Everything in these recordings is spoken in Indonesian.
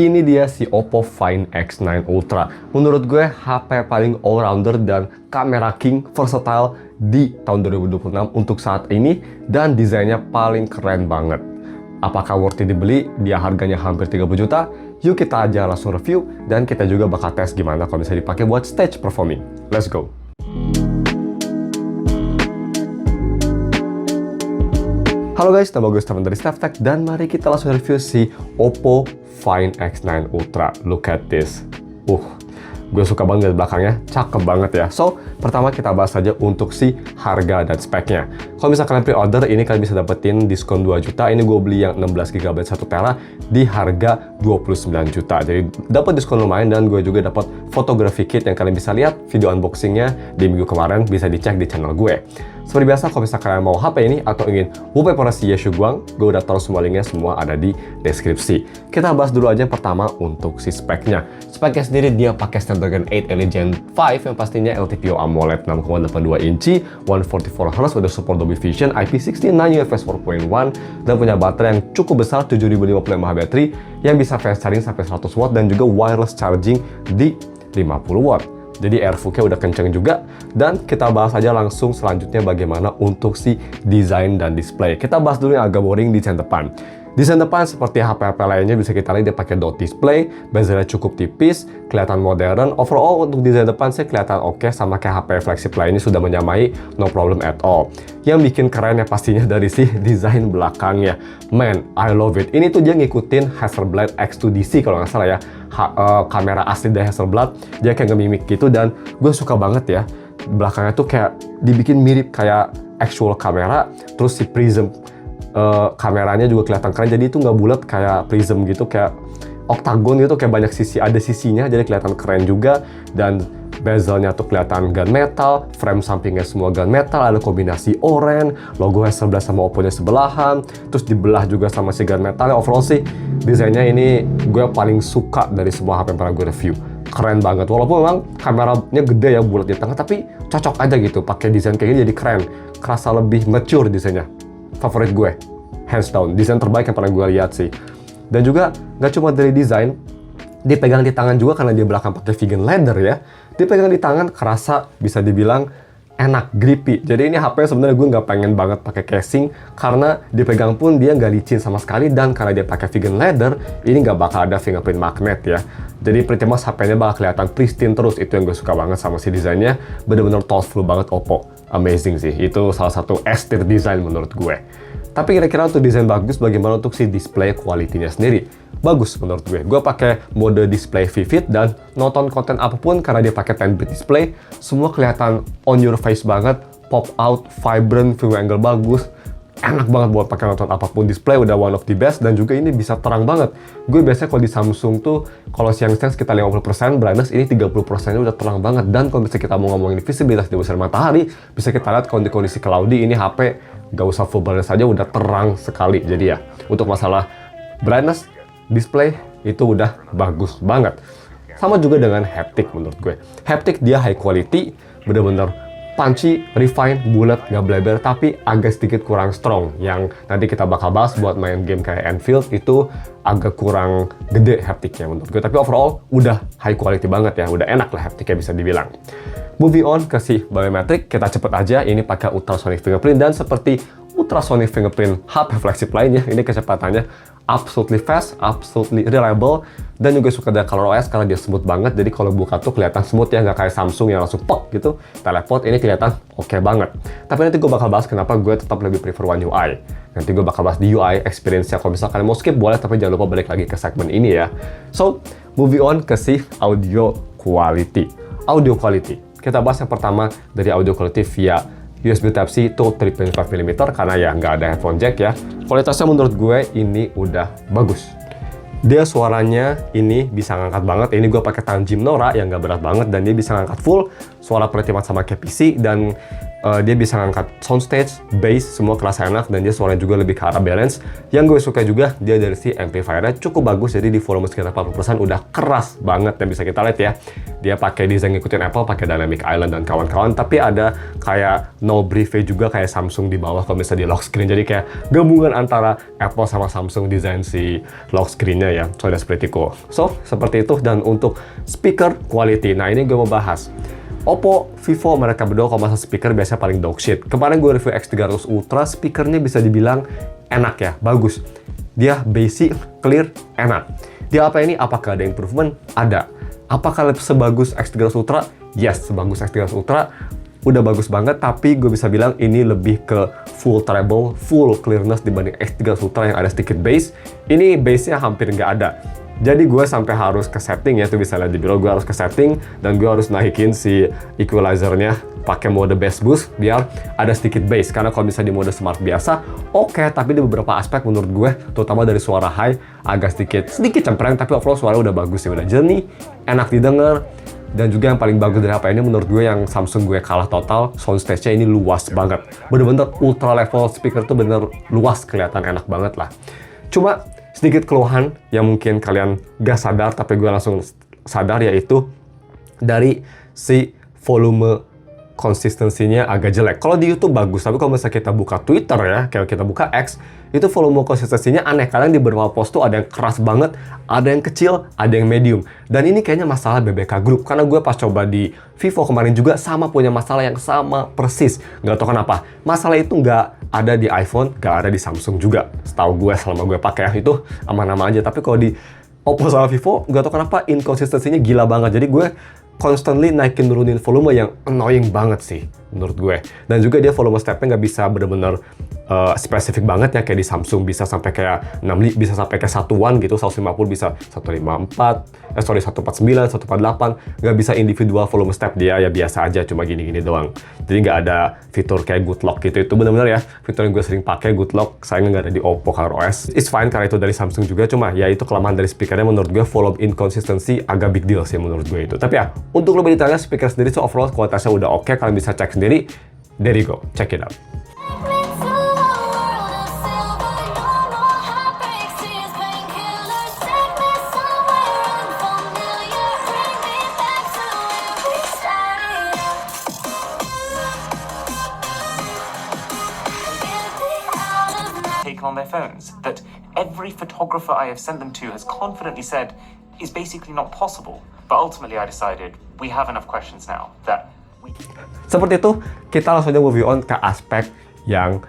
Ini dia si Oppo Find X9 Ultra. Menurut gue HP paling all-rounder dan kamera king versatile di tahun 2026 untuk saat ini, dan desainnya paling keren banget. Apakah worth it dibeli? Dia harganya hampir 30 juta. Yuk kita aja langsung review, dan kita juga bakal tes gimana kalau bisa dipakai buat stage performing. Let's go! Halo guys, nama gue Stefan dari StefTech, dan mari kita langsung review si Oppo Find X9 Ultra. Look at this. Gue suka banget belakangnya, cakep banget ya. So, pertama kita bahas aja untuk si harga dan speknya. Kalau misalkan kalian pre-order, ini kalian bisa dapetin diskon 2 juta. Ini gue beli yang 16 GB 1 tera di harga 29 juta. Jadi dapat diskon lumayan, dan gue juga dapat fotografi kit yang kalian bisa lihat video unboxingnya di minggu kemarin, bisa dicek di channel gue. Seperti biasa, kalau misalkan kalian mau HP ini atau ingin wallpaper si Yaesu Guang, gue udah taruh semua linknya, semua ada di deskripsi. Kita bahas dulu aja yang pertama untuk si speknya. Speknya sendiri dia pakai Snapdragon 8 Elite Gen 5 yang pastinya LTPO AMOLED 6,82 inci, 144Hz, udah support Dolby Vision, IP69, UFS 4.1, dan punya baterai yang cukup besar 7050 mAh baterai yang bisa fast charging sampai 100 watt dan juga wireless charging di 50 watt. Jadi airflow-nya udah kenceng juga. Dan kita bahas aja langsung selanjutnya bagaimana untuk si desain dan display. Kita bahas dulu yang agak boring, desain depan. Desain depan seperti HP-HP lainnya bisa kita lihat dia pakai dot display, bezelnya cukup tipis, kelihatan modern. Overall untuk desain depan sih kelihatan oke, sama kayak HP flagship lainnya sudah menyamai, no problem at all. Yang bikin keren ya pastinya dari si desain belakangnya. Man, I love it. Ini tuh dia ngikutin Hasselblad X2DC kalau nggak salah ya. Kamera asli dari Hasselblad, dia kayak nge-mimik gitu, dan gue suka banget ya. Belakangnya tuh kayak dibikin mirip kayak actual kamera, terus si prism kameranya juga kelihatan keren, jadi itu nggak bulat kayak prism gitu, kayak oktagon gitu, kayak banyak sisi, ada sisinya, jadi kelihatan keren juga. Dan bezelnya tuh kelihatan gunmetal, frame sampingnya semua gunmetal, ada kombinasi oranye, logo Hasselblad sama Oppo-nya sebelahan, terus dibelah juga sama si gunmetalnya. Overall sih desainnya ini gue paling suka dari semua HP yang pernah gue review. Keren banget, walaupun memang kameranya gede ya, bulat di tengah, tapi cocok aja gitu pakai desain kayak gini, jadi keren, kerasa lebih mature desainnya. Favorit gue, hands down, desain terbaik yang pernah gue lihat sih. Dan juga nggak cuma dari desain, dipegang di tangan juga karena dia belakang pakai vegan leather ya. Dipegang di tangan kerasa bisa dibilang enak, grippy. Jadi ini HP sebenarnya gue nggak pengen banget pakai casing, karena dipegang pun dia nggak licin sama sekali, dan karena dia pakai vegan leather, ini nggak bakal ada fingerprint magnet ya. Jadi pretty much HP-nya bakal kelihatan pristine terus. Itu yang gue suka banget sama si desainnya, bener-bener thoughtful banget Oppo. Amazing sih, itu salah satu S-tier design menurut gue. Tapi kira-kira untuk desain bagus, bagaimana untuk si display quality-nya sendiri? Bagus menurut gue. Gue pakai mode display vivid, dan nonton konten apapun karena dia pakai 10-bit display, semua kelihatan on your face banget, pop out, vibrant, view angle bagus. Enak banget buat pakai nonton apapun, display udah one of the best, dan juga ini bisa terang banget. Gue biasanya kalau di Samsung tuh, kalau siang-siang sekitar 50% brightness, ini 30%-nya udah terang banget. Dan kalau misalnya kita mau ngomongin visibilitas di sinar matahari, bisa kita lihat kalau di kondisi cloudy, ini HP gak usah full brightness saja udah terang sekali. Jadi ya, untuk masalah brightness, display itu udah bagus banget. Sama juga dengan haptic menurut gue. Haptic dia high quality, bener-bener punchy, refine, bulat, nggak bleber, tapi agak sedikit kurang strong. Yang nanti kita bakal bahas buat main game kayak Enfield, itu agak kurang gede haptiknya menurut gue. Tapi overall udah high quality banget ya, udah enak lah haptiknya bisa dibilang. Moving on ke si biometric, kita cepet aja. Ini pakai ultrasonic fingerprint, dan seperti ultrasonic fingerprint HP flagship lainnya, ini kecepatannya absolutely fast, absolutely reliable, dan juga suka dengan ColorOS karena dia smooth banget. Jadi kalau buka tuh kelihatan smooth ya, nggak kayak Samsung yang langsung pop gitu. Teleport ini kelihatan oke banget. Tapi nanti gue bakal bahas kenapa gue tetap lebih prefer One UI. Nanti gue bakal bahas di UI experience-nya. Kalau misalkan kalian mau skip boleh, tapi jangan lupa balik lagi ke segmen ini ya. So, moving on ke si audio quality. Audio quality. Kita bahas yang pertama dari audio quality via USB Type-C itu 3.5mm, karena ya nggak ada headphone jack ya. Kualitasnya menurut gue ini udah bagus. Dia suaranya ini bisa ngangkat banget. Ini gue pakai tangan Jim Nora yang nggak berat banget, dan dia bisa ngangkat full. Suara pretty much sama kayak PC, dan dia bisa ngangkat soundstage, bass, semua kerasa enak, dan dia suaranya juga lebih ke arah balance. Yang gue suka juga, dia dari si amplifiernya cukup bagus, jadi di volume sekitar 40% udah keras banget, dan bisa kita lihat ya, dia pakai desain ngikutin Apple, pakai Dynamic Island dan kawan-kawan, tapi ada kayak no brief juga kayak Samsung di bawah kalau misalnya di lock screen, jadi kayak gabungan antara Apple sama Samsung desain si lock screennya ya, so that's pretty cool. So, seperti itu. Dan untuk speaker quality, nah ini gue mau bahas. Oppo, Vivo, mereka berdua kalau masalah speaker biasanya paling dog shit. Kemarin gue review X300 Ultra, speakernya bisa dibilang enak ya, bagus. Dia basic, clear, enak. Dia apa ini? Apakah ada improvement? Ada. Apakah sebagus X300 Ultra? Yes, sebagus X300 Ultra. Udah bagus banget, tapi gue bisa bilang ini lebih ke full treble, full clearness dibanding X300 Ultra yang ada sedikit bass. Ini bassnya hampir nggak ada. Jadi gue sampai harus ke setting ya, tuh bisa lihat di biro, gue harus ke setting dan gue harus naikin si equalizernya pakai mode bass boost biar ada sedikit bass. Karena kalau misalnya di mode smart biasa, oke, tapi di beberapa aspek menurut gue, terutama dari suara high, agak sedikit cempreng, tapi overall suara udah bagus ya, udah jernih, enak didengar. Dan juga yang paling bagus dari HP ini menurut gue yang Samsung gue kalah total, soundstage-nya ini luas banget. Bener-bener ultra level speaker tuh bener luas, kelihatan enak banget lah. Cuma sedikit keluhan yang mungkin kalian gak sadar, tapi gue langsung sadar, yaitu dari si volume konsistensinya agak jelek. Kalau di YouTube bagus, tapi kalau misalnya kita buka Twitter ya, kayak kita buka X, itu volume konsistensinya aneh. Kadang di beberapa post tuh ada yang keras banget, ada yang kecil, ada yang medium. Dan ini kayaknya masalah BBK Group, karena gue pas coba di Vivo kemarin juga sama punya masalah yang sama persis. Nggak tahu kenapa. Masalah itu nggak ada di iPhone, nggak ada di Samsung juga. Setahu gue selama gue pakai itu aman-aman aja. Tapi kalau di Oppo sama Vivo, nggak tahu kenapa inkonsistensinya gila banget. Jadi gue constantly naikin nurunin volume yang annoying banget sih menurut gue. Dan juga dia volume stepnya nggak bisa bener-bener spesifik banget ya, kayak di Samsung bisa sampai kayak 6, bisa sampai kayak 1-1 gitu, 150 bisa 154, 149, 148, nggak bisa individual volume step, dia ya biasa aja, cuma gini-gini doang. Jadi nggak ada fitur kayak good lock gitu, itu bener-bener ya fitur yang gue sering pakai, good lock, sayangnya nggak ada di Oppo ColorOS. It's fine karena itu dari Samsung juga, cuma ya itu kelemahan dari speakernya menurut gue, volume inconsistency agak big deal sih menurut gue itu. Tapi ya, untuk lebih detailnya speaker sendiri, so overall kualitasnya udah oke, kalian bisa cek sendiri. There you go, check it out. On their phones that every photographer I have sent them to has confidently said is basically not possible. But ultimately I decided we have enough questions now that we... Seperti itu, kita langsung aja move on ke aspek yang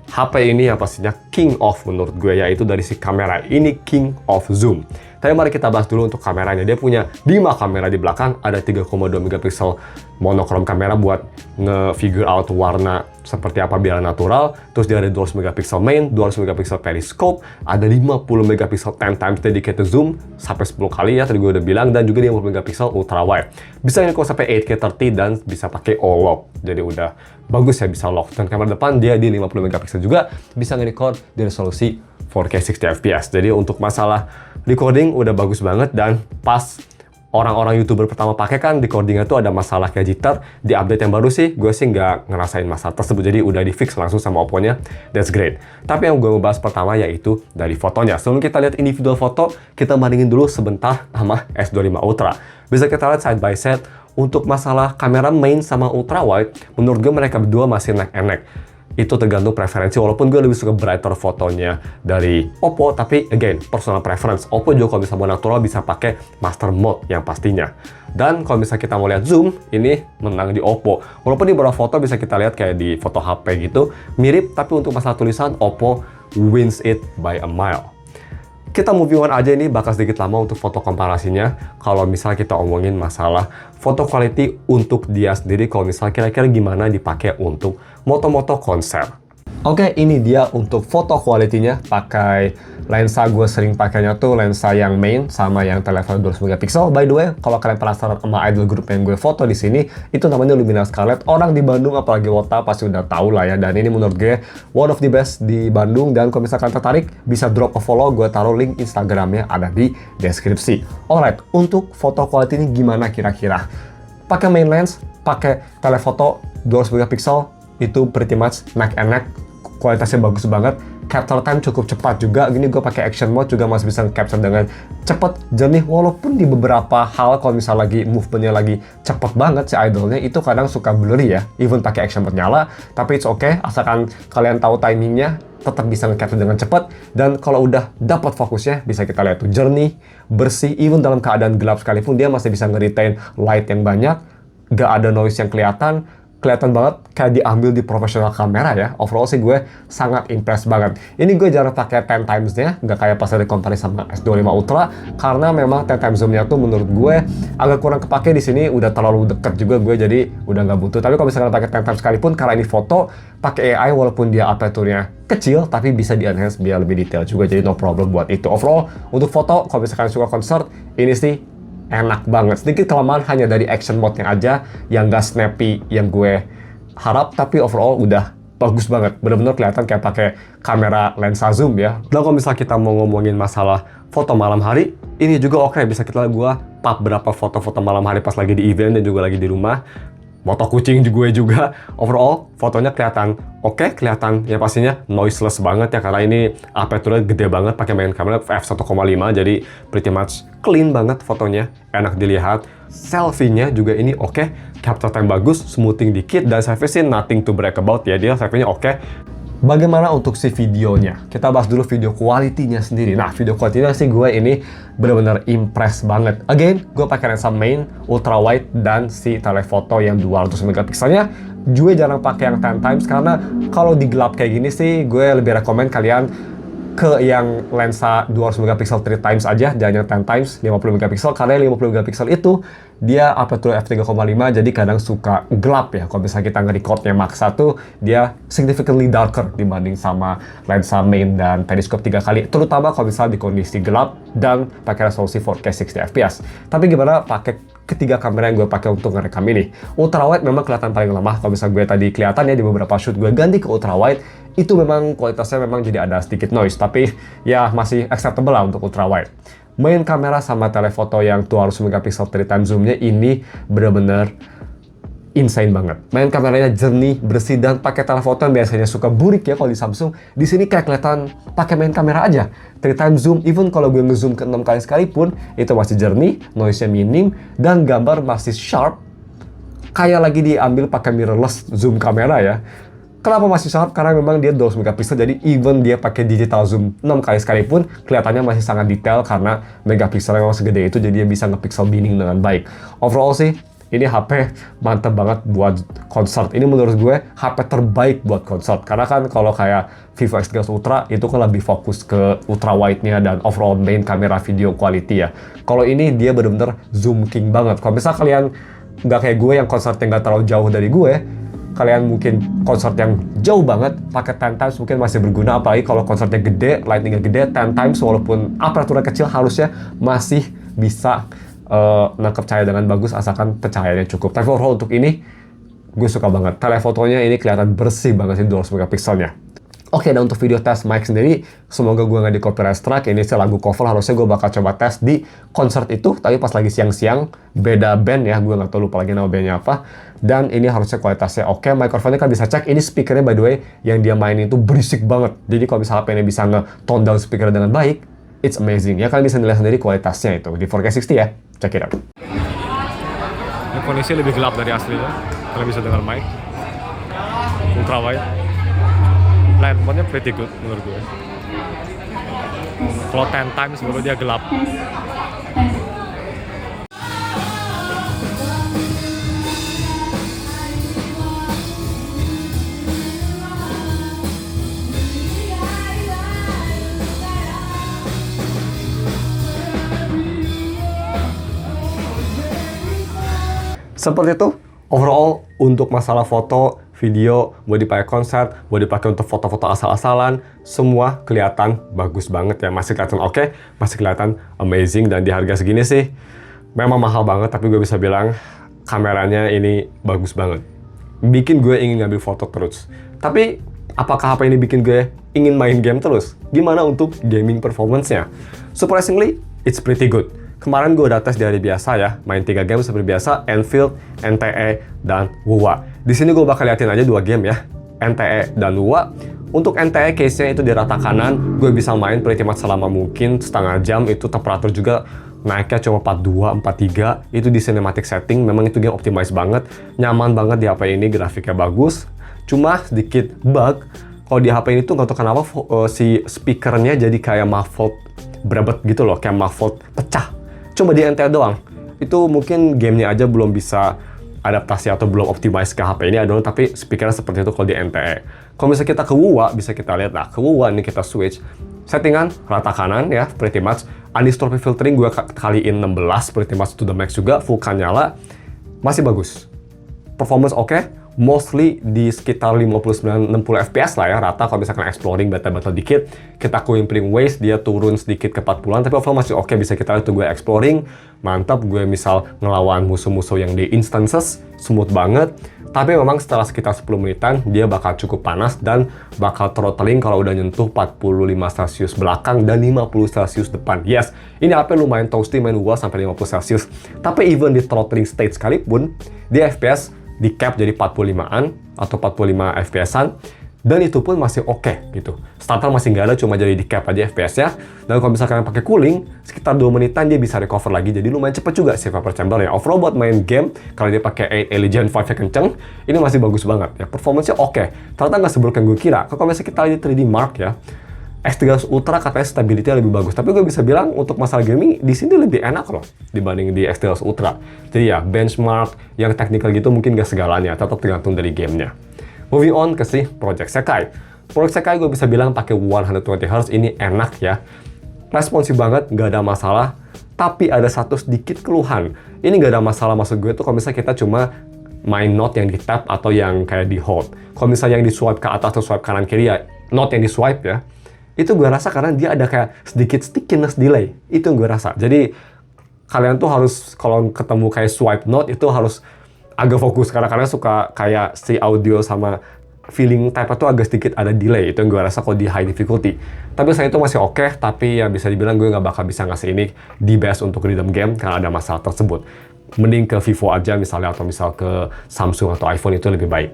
HP ini yang pastinya king of menurut gue, yaitu dari si kamera. Ini king of zoom. Tapi mari kita bahas dulu untuk kameranya. Dia punya 5 kamera di belakang, ada 3,2 megapiksel monokrom kamera buat nge-figure out warna seperti apa biar natural. Terus dia ada 200 megapiksel main, 200 megapiksel periscope, ada 50 megapiksel 10 times dedicated zoom sampai 10 kali ya tadi gue udah bilang, dan juga 50 megapiksel ultra wide. Bisa record sampai 8K 30 dan bisa pakai all lock. Jadi udah bagus ya, bisa lock. Dan kamera depan dia di 50 megapiksel juga, bisa nge-record di resolusi 4K 60 fps. Jadi untuk masalah recording udah bagus banget, dan pas orang-orang YouTuber pertama pakai kan recordingnya tuh ada masalah kayak jitter. Di update yang baru sih, gue sih nggak ngerasain masalah tersebut, jadi udah di fix langsung sama Oppo-nya. That's great. Tapi yang gue mau bahas pertama yaitu dari fotonya. Sebelum kita lihat individual foto, kita bandingin dulu sebentar sama S25 Ultra. Bisa kita lihat side by side. Untuk masalah kamera main sama ultra wide, menurut gue mereka berdua masih neck and neck. Itu tergantung preferensi, walaupun gue lebih suka brighter fotonya dari Oppo, tapi again, personal preference. Oppo juga kalau bisa mau natural bisa pakai master mode yang pastinya. Dan kalau misalnya kita mau lihat zoom, ini menang di Oppo. Walaupun di beberapa foto bisa kita lihat kayak di foto HP gitu, mirip, tapi untuk masalah tulisan, Oppo wins it by a mile. Kita moving on aja, ini bakal sedikit lama untuk foto komparasinya. Kalau misalnya kita omongin masalah foto quality untuk dia sendiri, kalau misalnya kira-kira gimana dipakai untuk moto-moto konser. Oke, ini dia untuk foto quality-nya. Pakai lensa, gue sering pakainya tuh lensa yang main sama yang telepon 200 megapiksel. By the way, kalau kalian penasaran sama idol group yang gue foto di sini, itu namanya Lumina Scarlett. Orang di Bandung apalagi Wota pasti udah tahu lah ya. Dan ini menurut gue one of the best di Bandung. Dan kalau misalkan tertarik, bisa drop a follow. Gue taruh link Instagramnya ada di deskripsi. Alright, untuk foto quality ini gimana kira-kira? Pakai main lens, pakai telefoto 200 megapiksel, itu pretty much neck and neck, kualitasnya bagus banget. Capture time cukup cepat juga. Gini gue pakai action mode juga masih bisa capture dengan cepat, jernih. Walaupun di beberapa hal kalau misal lagi movementnya lagi cepet banget si idolnya itu kadang suka blurry ya. Even pakai action mode nyala, tapi it's okay asalkan kalian tahu timingnya, tetap bisa nge-capture dengan cepat. Dan kalau udah dapat fokusnya, bisa kita lihat tuh jernih, bersih. Even dalam keadaan gelap sekalipun dia masih bisa nge-retain light yang banyak, gak ada noise yang kelihatan banget kayak diambil di profesional kamera ya. Overall sih gue sangat impressed banget. Ini gue jarang pakai 10 times-nya, nggak kayak pas ada compare sama S25 Ultra, karena memang 10 times zoom-nya tuh menurut gue agak kurang kepake di sini, udah terlalu deket juga gue, jadi udah nggak butuh. Tapi kalau misalkan pakai 10 times sekalipun, karena ini foto, pakai AI walaupun dia aperture-nya kecil, tapi bisa di-enhance biar lebih detail juga, jadi no problem buat itu. Overall, untuk foto, kalau misalkan suka concert, ini sih enak banget. Sedikit kelemahan hanya dari action mode-nya aja yang gak snappy yang gue harap, tapi overall udah bagus banget. Bener-bener kelihatan kayak pakai kamera lensa zoom ya. Dan kalau misalnya kita mau ngomongin masalah foto malam hari, ini juga oke. Bisa kita lihat gue pap berapa foto-foto malam hari pas lagi di event dan juga lagi di rumah. Foto kucing gue juga. Overall, fotonya kelihatan oke, kelihatan ya pastinya noiseless banget ya, karena ini aperture-nya gede banget, pakai main kamera f1.5, jadi pretty much clean banget fotonya, enak dilihat. Selfie-nya juga ini oke, capture time bagus, smoothing dikit, dan selfie sih nothing to brag about ya, dia selfie-nya oke. Bagaimana untuk si videonya? Kita bahas dulu video quality-nya sendiri. Nah, video quality-nya sih gue ini bener-bener impress banget. Again, gue pakai lensa main, ultra wide, dan si telefoto yang 200 megapikselnya. Gue jarang pakai yang 10 times karena kalau di gelap kayak gini sih, gue lebih rekomen kalian ke yang lensa 200 megapiksel 3 times aja, jangan yang 10 times 50 megapiksel, karena yang 50 megapiksel itu dia aperture f3.5, jadi kadang suka gelap ya. Kalau misalnya kita nge-recordnya max 1, dia significantly darker dibanding sama lensa main dan periscope 3 kali, terutama kalau misalnya di kondisi gelap dan pakai resolusi 4K 60 fps. Tapi gimana pakai ketiga kamera yang gue pakai untuk ngerekam ini? Ultrawide memang kelihatan paling lemah. Kalau misalnya gue tadi kelihatan ya di beberapa shoot gue ganti ke ultrawide, itu memang kualitasnya memang jadi ada sedikit noise, tapi ya masih acceptable lah untuk ultrawide. Main kamera sama telefoto yang 200 megapiksel 3 times zoom-nya ini bener-bener insane banget. Main kameranya jernih, bersih, dan pakai telefoto yang biasanya suka burik ya kalau di Samsung. Di sini kayak kelihatan pakai main kamera aja. 3 times zoom, even kalau gue ngezoom ke 6 kali sekalipun, itu masih jernih, noise-nya minim, dan gambar masih sharp. Kayak lagi diambil pakai mirrorless zoom kamera ya. Kenapa masih sharp? Karena memang dia 200 megapiksel, jadi even dia pakai digital zoom 6 kali sekalipun, kelihatannya masih sangat detail karena megapikselnya memang segede itu, jadi dia bisa nge-pixel binning dengan baik. Overall sih, ini HP mantep banget buat concert. Ini menurut gue HP terbaik buat concert. Karena kan kalau kayak Vivo X3 Ultra itu kan lebih fokus ke ultra wide-nya dan overall main kamera video quality ya. Kalau ini dia bener-bener zoom king banget. Kalau misal kalian nggak kayak gue yang konsernya nggak terlalu jauh dari gue, kalian mungkin konsert yang jauh banget pakai 10 times mungkin masih berguna, apalagi kalau konsernya gede, lightingnya gede, 10 times walaupun aperture kecil harusnya masih bisa nangkep cahaya dengan bagus asalkan pencahayanya cukup. Tapi overall untuk ini gue suka banget. Telefotonya ini kelihatan bersih banget sih 200 megapikselnya. Oke, dan untuk video tes mic sendiri, semoga gue nggak di copyright strike. Ini sih lagu cover, harusnya gue bakal coba tes di konser itu, tapi pas lagi siang-siang, beda band ya, gue nggak tahu, lupa lagi nama bandnya apa. Dan ini harusnya kualitasnya oke. Microphone-nya kan bisa cek, ini speakernya by the way, yang dia mainin itu berisik banget. Jadi kalau misalnya HP ini bisa nge-tone down speaker dengan baik, it's amazing. Ya kalian bisa nilai sendiri kualitasnya itu, di 4K 60 ya, check it out. Ini kondisi lebih gelap dari aslinya, kalian bisa dengar mic, ultra wide. Light mode-nya pretty good menurut gue. Kalau 10 times baru dia gelap. Seperti itu, overall untuk masalah foto, video, buat dipakai konser, buat dipakai untuk foto-foto asal-asalan, semua kelihatan bagus banget ya. Masih kelihatan oke, masih kelihatan amazing, dan di harga segini sih memang mahal banget, tapi gue bisa bilang kameranya ini bagus banget. Bikin gue ingin ngambil foto terus. Tapi apakah HP ini bikin gue ingin main game terus? Gimana untuk gaming performance-nya? Surprisingly, it's pretty good. Kemarin gue udah tes di hari biasa ya, main 3 game seperti biasa, Enfield, NTE, dan WoWa. Di sini gue bakal liatin aja 2 game ya, NTE dan Lua. Untuk NTE case-nya itu di rata kanan, gue bisa main pretty much selama mungkin setengah jam. Itu temperatur juga naiknya cuma 42, 43. Itu di cinematic setting, memang itu game optimize banget, nyaman banget di HP ini, grafiknya bagus. Cuma sedikit bug, kalau di HP ini tuh nggak tahu kenapa si speakernya jadi kayak muffled berebet gitu loh, kayak muffled pecah. Cuma di NTE doang. Itu mungkin gamenya aja belum bisa adaptasi atau belum optimize ke HP ini, adalah tapi speakernya seperti itu kalau di NTE. Kalau misalnya kita ke Wuwa, bisa kita lihat. Nah, ke Wuwa ini kita switch. Settingan rata kanan ya, pretty much. Anisotropic filtering gue kaliin 16, pretty much to the max juga. Vulkan nyala, masih bagus. Performance oke, mostly di sekitar 59-60 fps lah ya, rata. Kalau misalkan exploring battle dikit, kita Quimpling Waste, dia turun sedikit ke 40-an, tapi overall masih oke. Bisa kita lihat tuh gue exploring, mantap. Gue misal ngelawan musuh-musuh yang di instances, smooth banget. Tapi memang setelah sekitar 10 menitan, dia bakal cukup panas dan bakal throttling kalau udah nyentuh 45 Celsius belakang dan 50 Celsius depan. Yes, ini HP lumayan toasty, main UA sampai 50 Celsius. Tapi even di throttling state sekalipun, dia FPS di cap jadi 45-an atau 45 FPS-an, dan itu pun masih oke gitu. Starter masih nggak ada, cuma jadi di cap aja FPS-nya. Dan kalau misalkan pakai cooling, sekitar 2 menitan dia bisa recover lagi, jadi lumayan cepet juga sih vapor chamber ya. Overall buat main game, kalau dia pakai Legion 5-nya kenceng, ini masih bagus banget ya. Performance-nya oke. Ternyata nggak seburuk yang gue kira. Kalau misalnya kita lihat 3D Mark ya, X300 Ultra katanya stability-nya lebih bagus. Tapi gue bisa bilang untuk masalah gaming, di sini lebih enak loh dibanding di X300 Ultra. Jadi ya, benchmark yang technical gitu mungkin gak segalanya, tetap tergantung dari gamenya. Moving on ke si Project Sekai. Project Sekai gue bisa bilang pakai 120Hz ini enak ya. Responsif banget, gak ada masalah. Tapi ada satu sedikit keluhan. Ini gak ada masalah, maksud gue tuh kalau misalnya kita cuma main note yang di tap atau yang kayak di hold. Kalau misalnya yang di swipe ke atas atau swipe kanan kiri ya, note yang di swipe ya, itu gue rasa karena dia ada kayak sedikit stickiness delay. Itu yang gue rasa. Jadi kalian tuh harus kalau ketemu kayak swipe note itu harus agak fokus, karena suka kayak si audio sama feeling type itu agak sedikit ada delay. Itu yang gue rasa kalau di high difficulty. Tapi saya itu masih oke, tapi ya bisa dibilang gue nggak bakal bisa ngasih ini di best untuk rhythm game karena ada masalah tersebut. Mending ke Vivo aja misalnya, atau misal ke Samsung atau iPhone, itu lebih baik.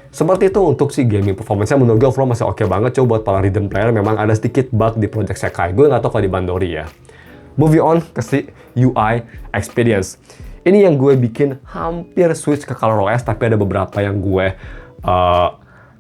Seperti itu untuk si gaming performance-nya, menurut gue overall masih oke banget. Coba buat para rhythm player, memang ada sedikit bug di Project Sekai. Gue nggak tahu kalau di Bandori ya. Moving on ke si UI experience. Ini yang gue bikin hampir switch ke ColorOS, tapi ada beberapa yang gue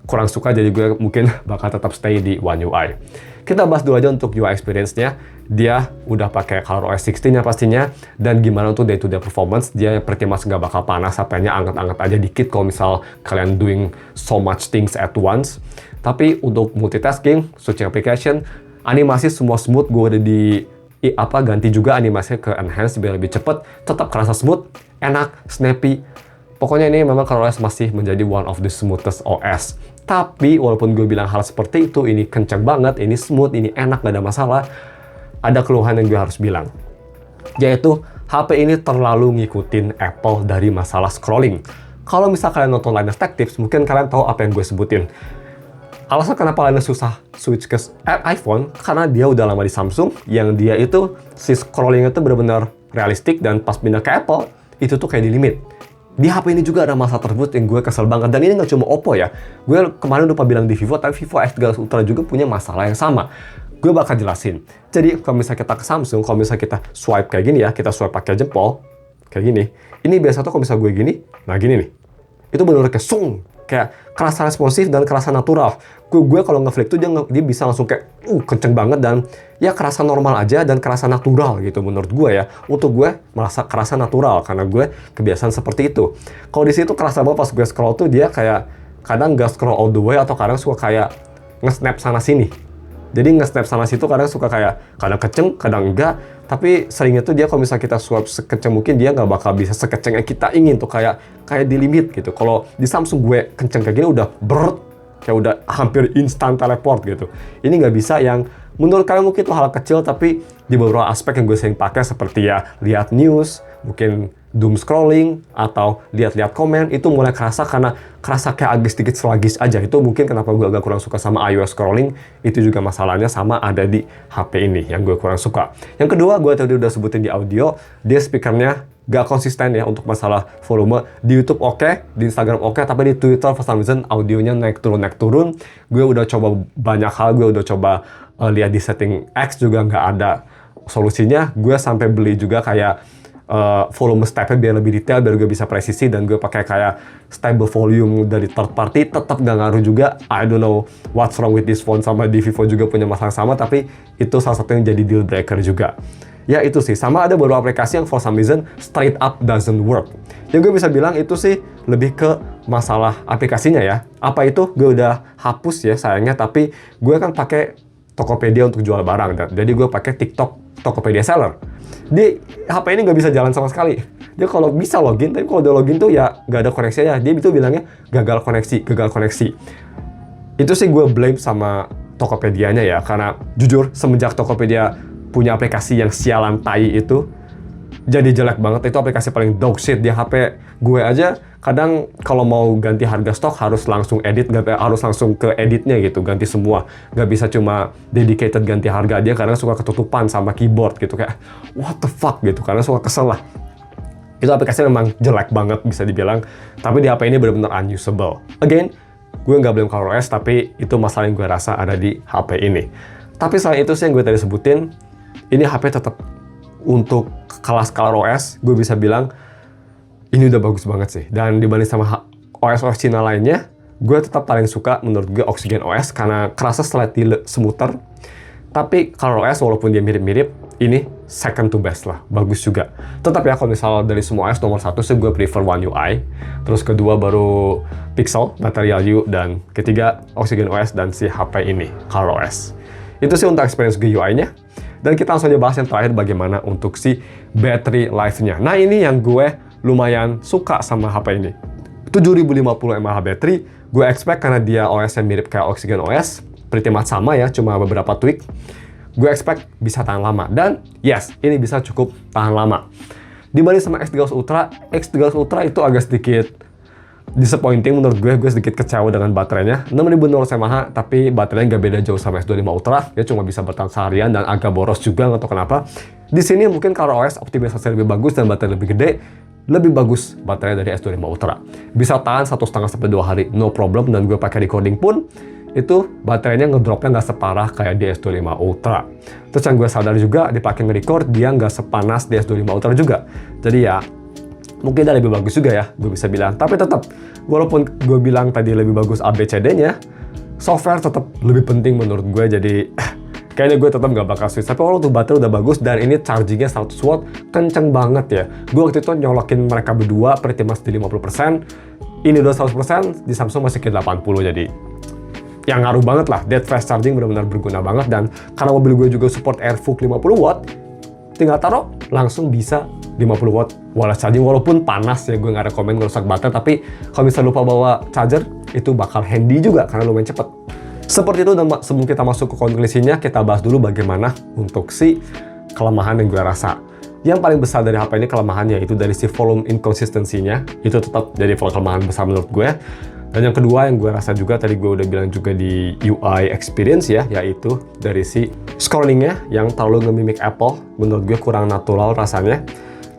kurang suka, jadi gue mungkin bakal tetap stay di One UI. Kita bahas dulu aja untuk UI experience-nya. Dia udah pakai ColorOS 16 ya pastinya, dan gimana untuk day-to-day performance, dia pretty much nggak bakal panas, HP-nya anget-anget aja dikit kalau misal kalian doing so much things at once. Tapi untuk multitasking, switching application, animasi semua smooth, gue udah ganti juga animasinya ke enhance biar lebih cepet, tetap kerasa smooth, enak, snappy. Pokoknya ini memang ColorOS masih menjadi one of the smoothest OS. Tapi walaupun gue bilang hal seperti itu, ini kenceng banget, ini smooth, ini enak, gak ada masalah, ada keluhan yang gue harus bilang. Yaitu, HP ini terlalu ngikutin Apple dari masalah scrolling. Kalau misal kalian nonton Linus Tech Tips, mungkin kalian tahu apa yang gue sebutin. Alasan kenapa Linus susah switch ke iPhone, karena dia udah lama di Samsung, yang dia itu, si scrollingnya itu benar-benar realistik, dan pas pindah ke Apple, itu tuh kayak di limit. Di HP ini juga ada masalah tersebut yang gue kesel banget, dan ini nggak cuma Oppo ya. Gue kemarin lupa bilang di Vivo, tapi Vivo X300 Ultra juga punya masalah yang sama. Gue bakal jelasin. Jadi kalau misalnya kita ke Samsung, kalau misalnya kita swipe kayak gini ya, kita swipe pakai jempol, kayak gini. Ini biasa tuh kalau misalnya gue gini, nah gini nih. Itu bener-bener kayak sung, kayak kerasa responsif dan kerasa natural. Gue kalau nge-flick tuh dia bisa langsung kayak kenceng banget, dan ya kerasa normal aja dan kerasa natural gitu menurut gue ya. Untuk gue merasa kerasa natural karena gue kebiasaan seperti itu. Kalau di situ kerasa banget pas gue scroll tuh dia kayak kadang nggak scroll all the way, atau kadang suka kayak nge-snap sana sini. Jadi nge-snap sana situ kadang suka kayak kadang kenceng, kadang enggak. Tapi seringnya tuh dia kalau misalnya kita swipe sekenceng mungkin, dia nggak bakal bisa sekenceng yang kita ingin tuh, kayak di limit gitu. Kalau di Samsung gue kenceng kayak gini udah kayak udah hampir instan teleport gitu. Ini nggak bisa, yang menurut kalian mungkin itu hal kecil, tapi di beberapa aspek yang gue sering pakai seperti ya lihat news, mungkin doom scrolling atau lihat-lihat komen itu mulai kerasa karena kerasa kayak agak sedikit sluggish aja. Itu mungkin kenapa gue agak kurang suka sama iOS scrolling. Itu juga masalahnya sama ada di HP ini yang gue kurang suka. Yang kedua, gue tadi udah sebutin di audio, dia speakernya gak konsisten ya untuk masalah volume. Di YouTube oke, di Instagram oke, tapi di Twitter for some reason audionya naik turun. Gue udah coba banyak hal, gue udah coba lihat di setting X juga nggak ada solusinya. Gue sampai beli juga kayak volume stepnya biar lebih detail, biar gue bisa presisi, dan gue pakai kayak stable volume dari third party, tetap gak ngaruh juga. I don't know what's wrong with this phone, sama di Vivo juga punya masalah sama, tapi itu salah satu yang jadi deal breaker juga. Ya itu sih, sama ada beberapa aplikasi yang for some reason straight up doesn't work. Yang gue bisa bilang itu sih lebih ke masalah aplikasinya ya. Apa itu? Gue udah hapus ya sayangnya, tapi gue kan pakai Tokopedia untuk jual barang, jadi gue pakai TikTok Tokopedia Seller. Di HP ini nggak bisa jalan sama sekali. Dia kalau bisa login, tapi kalau udah login tuh ya nggak ada koneksi ya. Dia itu bilangnya gagal koneksi. Itu sih gue blame sama Tokopedia-nya ya, karena jujur semenjak Tokopedia punya aplikasi yang sialan tai itu, jadi jelek banget. Itu aplikasi paling dog shit di HP gue aja. Kadang kalau mau ganti harga stok harus langsung edit, harus langsung ke editnya gitu, ganti semua. Nggak bisa cuma dedicated ganti harga. Dia kadang suka ketutupan sama keyboard gitu, kayak what the fuck gitu, karena suka kesel lah. Itu aplikasi memang jelek banget bisa dibilang, tapi di HP ini benar-benar unusable. Again, gue nggak blame ColorOS, tapi itu masalah yang gue rasa ada di HP ini. Tapi selain itu sih yang gue tadi sebutin, ini HP tetap untuk kelas ColorOS, gue bisa bilang ini udah bagus banget sih. Dan dibanding sama OS-OS Cina lainnya, gue tetap paling suka menurut gue Oxygen OS karena kerasa slightly smoother. Tapi ColorOS walaupun dia mirip-mirip, ini second to best lah, bagus juga. Tetap ya, kalau misalnya dari semua OS nomor satu sih gue prefer One UI, terus kedua baru Pixel, Material U, dan ketiga Oxygen OS dan si HP ini, ColorOS. Itu sih untuk experience GUI-nya. Dan kita langsung aja bahas yang terakhir, bagaimana untuk si battery life-nya. Nah ini yang gue lumayan suka sama HP ini. 7050 mAh battery, gue expect karena dia OS yang mirip kayak Oxygen OS, pretty much sama ya, cuma beberapa tweak. Gue expect bisa tahan lama, dan yes, ini bisa cukup tahan lama. Dibanding sama X300 Ultra, X300 Ultra itu agak sedikit disappointing menurut gue sedikit kecewa dengan baterainya. 6000 mAh, tapi baterainya nggak beda jauh sama S25 Ultra, dia cuma bisa bertahan seharian dan agak boros juga, nggak tahu kenapa. Di sini mungkin ColorOS optimisasi lebih bagus dan baterai lebih gede, lebih bagus baterai dari S25 Ultra. Bisa tahan 1,5 sampai 2 hari, no problem, dan gue pakai recording pun, itu baterainya ngedropnya nggak separah kayak di S25 Ultra. Terus yang gue sadar juga, dipakai nge-record, dia nggak sepanas di S25 Ultra juga. Jadi ya, mungkin dia lebih bagus juga ya, gue bisa bilang. Tapi tetap, walaupun gue bilang tadi lebih bagus ABCD-nya, software tetap lebih penting menurut gue. Jadi kayaknya gue tetap nggak bakal switch. Tapi walaupun baterai udah bagus dan ini chargingnya 100 watt, kenceng banget ya. Gue waktu itu nyolokin mereka berdua, pretty much di 50%. Ini udah 100%, di Samsung masih ke 80, jadi yang ngaruh banget lah. That fast charging benar-benar berguna banget, dan karena mobil gue juga support AirFuel 50 watt, tinggal taruh langsung bisa 50 watt wireless charging. Walaupun panas ya, gue nggak ada komen ngerusak baterai, tapi kalau misalnya lupa bawa charger, itu bakal handy juga karena lumayan cepet. Seperti itu, dan sebelum kita masuk ke konklusinya, kita bahas dulu bagaimana untuk si kelemahan yang gue rasa. Yang paling besar dari HP ini kelemahannya itu dari si volume inconsistency-nya, itu tetap jadi kelemahan besar menurut gue. Dan yang kedua yang gue rasa juga, tadi gue udah bilang juga di UI experience ya, yaitu dari si scrollingnya yang terlalu nge-mimic Apple, menurut gue kurang natural rasanya.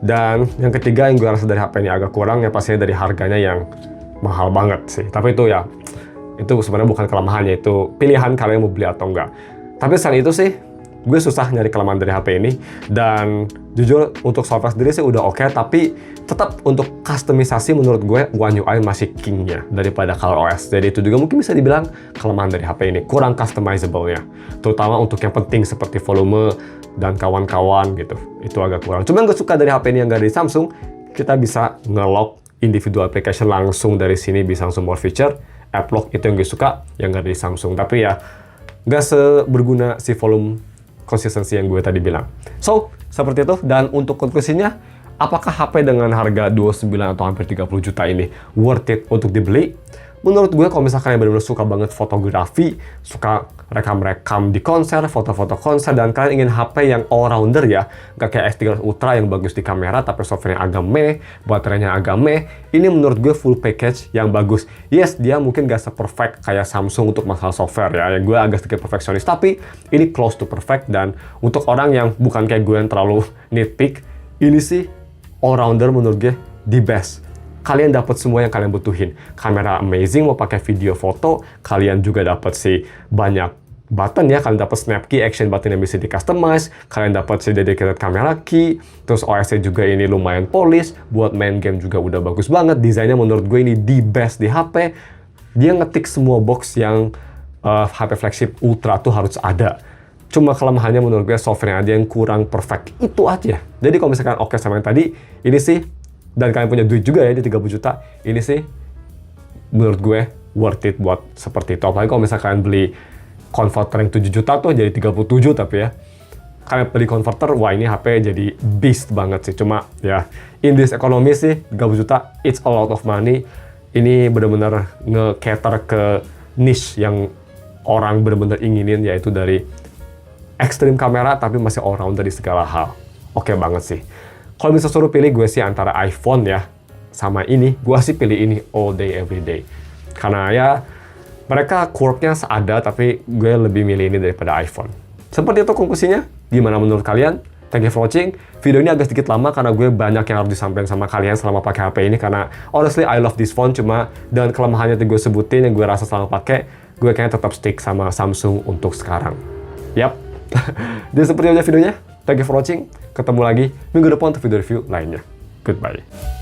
Dan yang ketiga yang gue rasa dari HP ini agak kurang, ya pastinya dari harganya yang mahal banget sih. Tapi itu ya, itu sebenarnya bukan kelemahannya, itu pilihan kalian mau beli atau enggak. Tapi selain itu sih, gue susah nyari kelemahan dari HP ini. Dan jujur untuk software sendiri sih udah oke, tapi tetap untuk customisasi menurut gue One UI masih king-nya daripada ColorOS. Jadi itu juga mungkin bisa dibilang kelemahan dari HP ini, kurang customizable-nya. Terutama untuk yang penting seperti volume dan kawan-kawan gitu, itu agak kurang. Cuma yang gue suka dari HP ini yang gak dari Samsung, kita bisa nge-lock individual application langsung dari sini, bisa langsung more feature. App lock itu yang gue suka, yang gak dari Samsung. Tapi ya, gak seberguna si volume konsistensi yang gue tadi bilang. So, seperti itu. Dan untuk konklusinya, apakah HP dengan harga 29 atau hampir 30 juta ini worth it untuk dibeli? menurut gue kalau misalkan yang benar-benar suka banget fotografi, suka rekam-rekam di konser, foto-foto konser, dan kalian ingin HP yang all-rounder ya, nggak kayak S300 Ultra yang bagus di kamera tapi softwarenya agak meh, baterainya agak meh, ini menurut gue full package yang bagus. Yes, dia mungkin gak se-perfect kayak Samsung untuk masalah software ya, yang gue agak sedikit perfeksionis, tapi ini close to perfect, dan untuk orang yang bukan kayak gue yang terlalu nitpick, ini sih all-rounder menurut gue the best. Kalian dapat semua yang kalian butuhin. Kamera amazing, mau pakai video foto, kalian juga dapat sih banyak button ya, kalian dapat snap key, action button yang bisa di customize, kalian dapat sih dedicated camera key, terus OS-nya juga ini lumayan polish, buat main game juga udah bagus banget, desainnya menurut gue ini the best di HP. Dia ngetik semua box yang HP flagship Ultra tuh harus ada. Cuma kelemahannya menurut gue software aja yang kurang perfect, itu aja. Jadi kalau misalkan oke sama yang tadi, ini sih, dan kalian punya duit juga ya di 30 juta, ini sih menurut gue worth it buat seperti itu. Apalagi kalau misalkan kalian beli converter yang 7 juta tuh jadi 37 tapi ya. Kalian beli converter, wah ini HP jadi beast banget sih. Cuma ya, in this economy sih, 30 juta, it's a lot of money. Ini bener-bener nge-cater ke niche yang orang bener-bener inginin, yaitu dari extreme kamera tapi masih all-round dari segala hal. Oke banget sih. Kalau bisa suruh pilih, gue sih antara iPhone ya sama ini, gue sih pilih ini all day every day. Karena ya mereka quirk-nya seada, tapi gue lebih milih ini daripada iPhone. Seperti itu konklusinya. Gimana menurut kalian? Thank you for watching. Video ini agak sedikit lama karena gue banyak yang harus disampaikan sama kalian selama pakai HP ini, karena honestly I love this phone, cuma dengan kelemahannya yang gue sebutin yang gue rasa selama pakai, gue kayaknya tetap stick sama Samsung untuk sekarang. Yap. Jadi seperti aja videonya. Thank you for watching. Ketemu lagi minggu depan untuk video review lainnya. Goodbye.